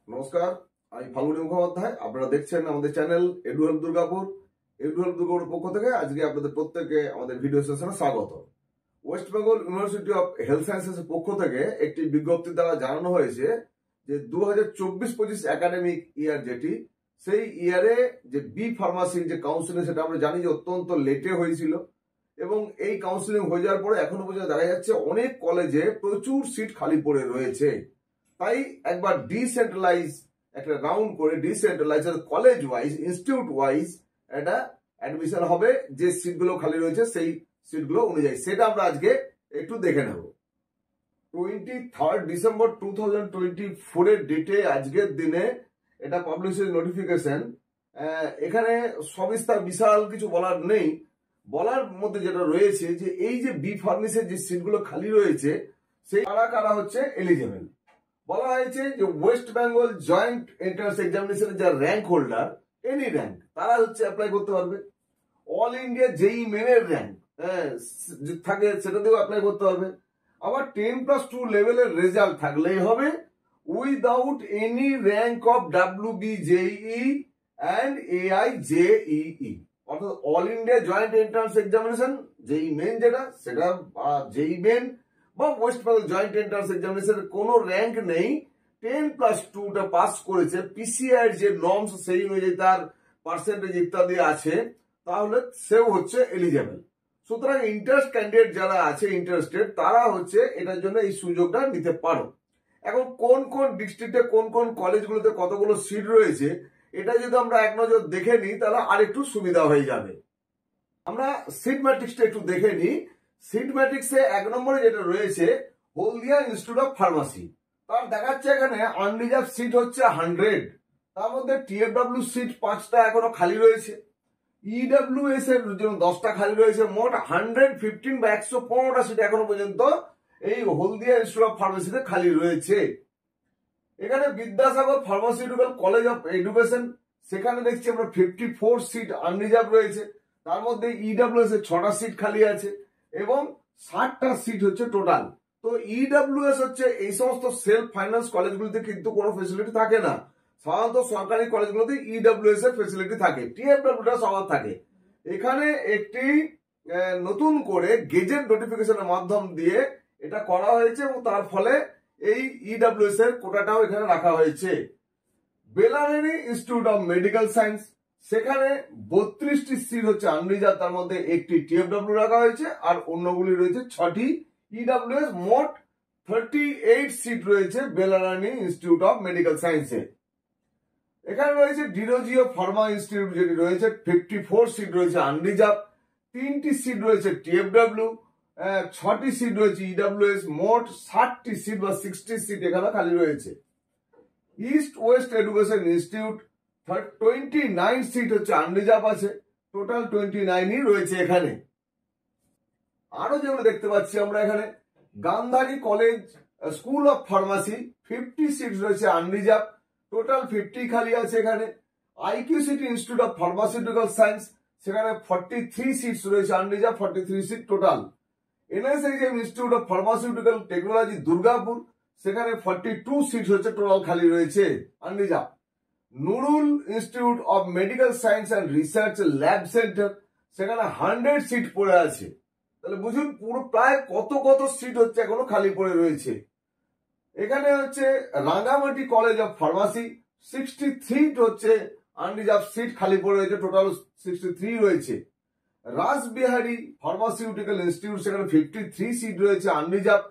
নমস্কার, আমি ফাল্গুনী মুখোপাধ্যায়। আপনারা দেখছেন আমাদের চ্যানেল এডুহেল্প দুর্গাপুর। এডুহেল্প দুর্গাপুর পক্ষ থেকে আজকে আপনাদের প্রত্যেককে আমাদের ভিডিও সেশনে স্বাগত। West Bengal university of health sciences এর পক্ষ থেকে একটি বিজ্ঞপ্তি দ্বারা জানানো হয়েছে যে 2024-25 একাডেমিক ইয়ার যেটি, সেই ইয়ারে যে বি ফার্মাসির যে কাউন্সিলিং সেটা আমরা জানি যে অত্যন্ত লেটে হয়েছিল এবং এই কাউন্সিলিং হয়ে যাওয়ার পরে এখনো পর্যন্ত দেখা যাচ্ছে অনেক কলেজে প্রচুর সিট খালি পড়ে রয়েছে। তাই একবার ডিসেন্ট্রালাইজ একটা রাউন্ড করে decentralise college wise institute wise একটা অ্যাডমিশন হবে, যে সিটগুলো খালি রয়েছে সেই সিটগুলো অনুযায়ী। সেটা আমরা আজকে একটু দেখে নেব। 23 ডিসেম্বর 2024 এর ডেটে আজকের দিনে এটা পাবলিশ নোটিফিকেশন। এখানে সবিস্তার বিশাল কিছু বলার নেই, বলার মধ্যে যেটা রয়েছে যে এই যে বি ফার্মেসির যে সিটগুলো খালি রয়েছে সেই কারা কারা হচ্ছে এলিজেবল। বলা হয়েছে যে ওয়েস্ট বেঙ্গল জয়েন্ট এন্ট্রান্স এক্সামিনেশনের যারা র্যাঙ্ক হোল্ডার, এনি র্যাঙ্ক, তারা হচ্ছে অ্যাপ্লাই করতে পারবে। অল ইন্ডিয়া জেই মেনের র্যাঙ্ক থাকে সেটাতেও অ্যাপ্লাই করতে পারবে। আবার 10+2 লেভেলের রেজাল্ট থাকলেই হবে, without any rank of WBJEE and AIJEE, অর্থাৎ all India joint entrance examination JEE Main যেটা, সেটা জেই মেন বা ওয়েস্ট বেঙ্গল জয়েন্ট এন্ট্রান্স এক্সামিনেশনের কোনো র্যাঙ্ক নেই, 10+2টা পাস করেছে, পিসিআই এর যে নর্মস সেই অনুযায়ী তার পার্সেন্টেজ ইত্যাদি আছে, তাহলে সেও হচ্ছে এলিজেবল। সুতরাং ইন্টারেস্ট ক্যান্ডিডেট যারা আছে ইন্টারেস্টেড, তারা হচ্ছে এটার জন্য এই সুযোগটা নিতে পারো। এখন কোন কোন ডিস্ট্রিক্টে কোন কোন কলেজগুলোতে কতগুলো সিট রয়েছে এটা যদি আমরা এক নজর দেখে নিই তাহলে আরেকটু সুবিধা হয়ে যাবে। আমরা সিট ম্যাট্রিক্সটা একটু দেখে নিই। সিট ম্যাট্রিক্সে 1 নম্বরে যেটা রয়েছে হলদিয়া ইনস্টিটিউট অফ ফার্মাসি, তার দেখাচ্ছে এখানে আনরিজার্ভ সিট হচ্ছে 100, তার মধ্যে TFW সিট 5টা এখনো খালি রয়েছে, EWS এর জন্য 10টা খালি রয়েছে, মোট 115 বা 115টা সিট এখনো পর্যন্ত এই হলদিয়া ইনস্টিটিউট অফ ফার্মাসিতে খালি রয়েছে। এখানে Vidyasagar pharmaceutical college of education, সেখানে দেখছি আমরা 54 সিট আনরিজার্ভ রয়েছে, তার মধ্যে EWS এর 6টা সিট খালি আছে এবং 60টা সিট হচ্ছে টোটাল। তো EWS হচ্ছে এই সমস্ত সেলফ ফাইন্যান্স কলেজগুলোতে কিন্তু কোনো ফেসিলিটি থাকে না, সাধারণত সরকারি কলেজগুলোতে EWS এর ফেসিলিটি থাকে, TFWটা সবার থাকে। এখানে একটি নতুন করে গেজেট নোটিফিকেশনের মাধ্যম দিয়ে এটা করা হয়েছে এবং তার ফলে এই EWS এর কোটাটাও এখানে রাখা হয়েছে। বেলারেনি ইনস্টিটিউট অফ মেডিকেল সায়েন্স, সেখানে 32টি সিট হচ্ছে আনরিজার্ভ, তার মধ্যে একটি TFW রাখা হয়েছে আর অন্যগুলি রয়েছে 6টি EWS, মোট 38 সিট রয়েছে বেলারানি ইনস্টিটিউট অফ মেডিকেল সায়েন্সে। এখানে রয়েছে ডিরোজিও ফার্মা ইনস্টিটিউট যেটি রয়েছে, 54 সিট রয়েছে আনরিজার্ভ, 3টি সিট রয়েছে TFW, 6টি সিট রয়েছে EWS, মোট 60টি সিট বা 60 সিট এখানে খালি রয়েছে। East west education institute 29 seat হচ্ছে আনরিজার্ভ আছে, টোটাল 29ই রয়েছে এখানে। আরো যেগুলো দেখতে পাচ্ছি আমরা এখানে Gandhari college school of pharmacy, 50 seat রয়েছে আনরিজার্ভ, টোটাল 50 খালি আছে এখানে। IQCT institute of pharmaceutical science, সেখানে 43 সিটস রয়েছে unreserve, 43 seat total. NSIM institute of pharmaceutical technology Durgapur, সেখানে 42 সিট হচ্ছে টোটাল খালি রয়েছে unreserve. Nurul institute of medical science and research lab centre, সেখানে 100 সিট পড়ে আছে। তাহলে বুঝুন পুরো প্রায় কত কত সিট হচ্ছে এখনো খালি পড়ে রয়েছে। এখানে হচ্ছে রাঙ্গামাটি কলেজ অফ ফার্মাসি, 63 হচ্ছে আনরিজার্ভ সিট খালি পড়ে রয়েছে, টোটাল 63 রয়েছে। রাসবিহারী ফার্মাসিউটিক্যাল ইনস্টিটিউট, সেখানে 53 সিট রয়েছে আনরিজার্ভ,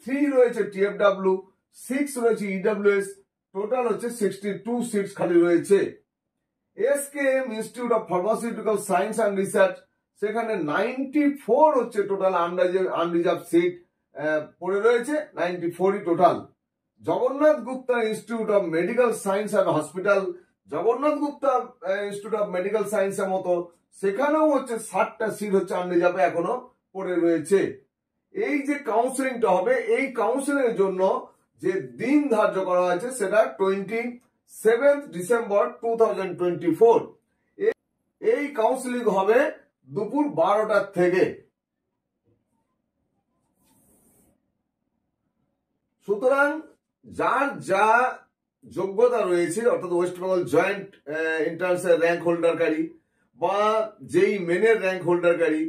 3 রয়েছে TFW, 6 রয়েছে EWS, টোটাল হচ্ছে 62 সিটস খালি রয়েছে। SKM institute of pharmaceutical science and research, সেখানে 94 হচ্ছে টোটাল আনরিজার্ভ সিট পড়ে রয়েছে, 94ই টোটাল। Jagannath Gupta institute of medical science and hospital, Jagannath Gupta institute of medical সায়েন্সের মতো সেখানেও হচ্ছে 60টা সিট হচ্ছে আনরিজার্ভে এখনো পড়ে রয়েছে। এই যে কাউন্সিলিংটা হবে, এই কাউন্সিলিং এর জন্য যে দিন ধার্য করা হয়েছে সেটা 27 ডিসেম্বর 2024। এই কাউন্সিলিং হবে দুপুর 12টার থেকে। সুতরাং যার যা যোগ্যতা রয়েছে, অর্থাৎ ওয়েস্ট বেঙ্গল জয়েন্ট এন্ট্রান্সের র্যাঙ্ক হোল্ডারকারী বা যেই মেনের র্যাঙ্ক হোল্ডারকারী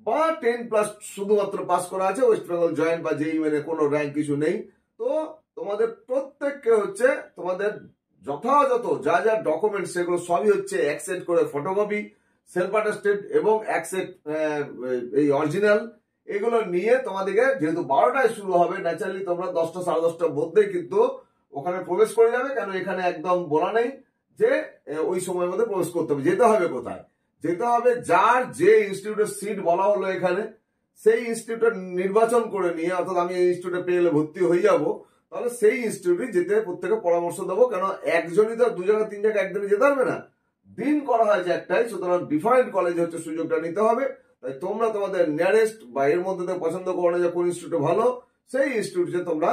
বা 10+ শুধুমাত্র পাস করা আছে, ওয়েস্ট বেঙ্গল জয়েন্ট বা যেই মেনে কোনো র্যাঙ্ক কিছু নেই, তো তোমাদের প্রত্যেককে হচ্ছে তোমাদের যথাযথ যা যা ডকুমেন্ট সেগুলো সবই হচ্ছে অ্যাকসেপ্ট করে ফটোকপি, সেলফ অ্যাটেস্টেড এবং অ্যাকসেপ্ট এই অরিজিনাল, এগুলো নিয়ে তোমাদেরকে যেহেতু 12টায় শুরু হবে, ন্যাচারালি তোমরা 10টা 10:30টার মধ্যেই কিন্তু ওখানে প্রবেশ করে যাবে। কেন এখানে একদম বলা নেই যে ওই সময়ের মধ্যে প্রবেশ করতে হবে। যেতে হবে কোথায়? যেতে হবে যার যে ইনস্টিটিউটের সিট বলা হলো এখানে, সেই ইনস্টিটিউটের নির্বাচন করে নিয়ে, অর্থাৎ আমি এই ইনস্টিটিউটে পেয়ে গেলে ভর্তি হয়ে যাব, তাহলে সেই ইনস্টিটিউটে যেতে প্রত্যেকে পরামর্শ দেবো। কেন একজনই তো 2 জায়গা 3 জায়গা একদিনে যেতে পারবে না, দিন করা হয়েছে একটাই, সুতরাং ডিফারেন্ট কলেজে হচ্ছে সুযোগটা নিতে হবে। তাই তোমরা তোমাদের নিয়ারেস্ট বা এর মধ্যে পছন্দ করো না যে কোন ইনস্টিটিউটে ভালো, সেই ইনস্টিটিউটে তোমরা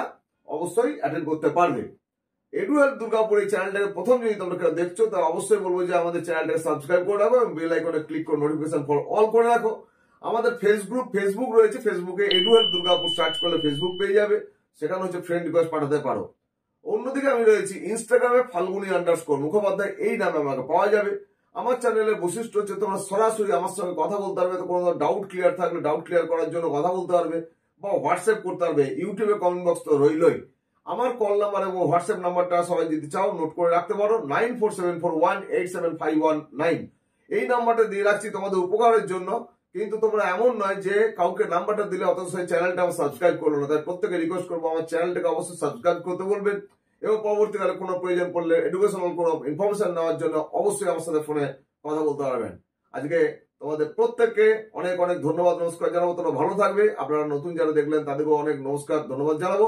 অবশ্যই অ্যাটেন্ড করতে পারবে। এডুহেল্প দুর্গাপুর এই চ্যানেলটাকে প্রথম যদি তোমরা কেউ দেখছো, তাহলে অবশ্যই বলবো যে আমাদের চ্যানেলটাকে সাবস্ক্রাইব করে রাখো এবং বেল আইকনে ক্লিক করে নোটিফিকেশন ফর অল করে রাখো। আমাদের ফেসবুক রয়েছে, ফেসবুকে এডুহেল্প দুর্গাপুর সার্চ করলে ফেসবুক পেয়ে যাবে, সেখানে হচ্ছে ফ্রেন্ড রিকোয়েস্ট পাঠাতে পারো। অন্যদিকে আমি রয়েছি ইনস্টাগ্রামে ফাল্গুনী_ মুখোপাধ্যায়, এই নামে আমাকে পাওয়া যাবে। আমার চ্যানেলের বৈশিষ্ট্য হচ্ছে তোমরা সরাসরি আমার সঙ্গে কথা বলতে পারবে, তো কোনো ডাউট ক্লিয়ার থাকলে ডাউট ক্লিয়ার করার জন্য কথা বলতে পারবে বা হোয়াটসঅ্যাপ করতে পারবে। ইউটিউবে কমেন্ট বক্স তো রইলই। আমার কল নাম্বার এবং হোয়াটসঅ্যাপ নাম্বারটা সবাই যদি চাও নোট করে রাখতে পারো, 9474187519। এই নাম্বারটা দিয়ে রাখছি তোমাদের উপকারের জন্য, কিন্তু তোমরা এমন নয় যে কাউকে নাম্বারটা দিলে অথচ সেই চ্যানেলটা আমার সাবস্ক্রাইব করলো না। তাই প্রত্যেকে রিকোয়েস্ট করবো আমার চ্যানেলটাকে অবশ্যই সাবস্ক্রাইব করতে বলবেন এবং পরবর্তীকালে কোনো প্রয়োজন পড়লে এডুকেশনাল কোনো ইনফরমেশন নেওয়ার জন্য অবশ্যই আমার সাথে ফোনে কথা বলতে পারবেন। আজকে তোমাদের প্রত্যেককে অনেক অনেক ধন্যবাদ, নমস্কার জানাবো। তোমরা ভালো থাকবে। আপনারা নতুন যারা দেখলেন তাদেরকেও অনেক নমস্কার, ধন্যবাদ জানাবো।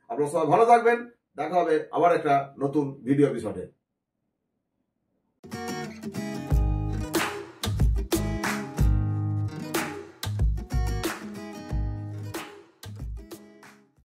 আপনারা সবাই ভালো থাকবেন। দেখা হবে আবার একটা নতুন ভিডিও এপিসোডে।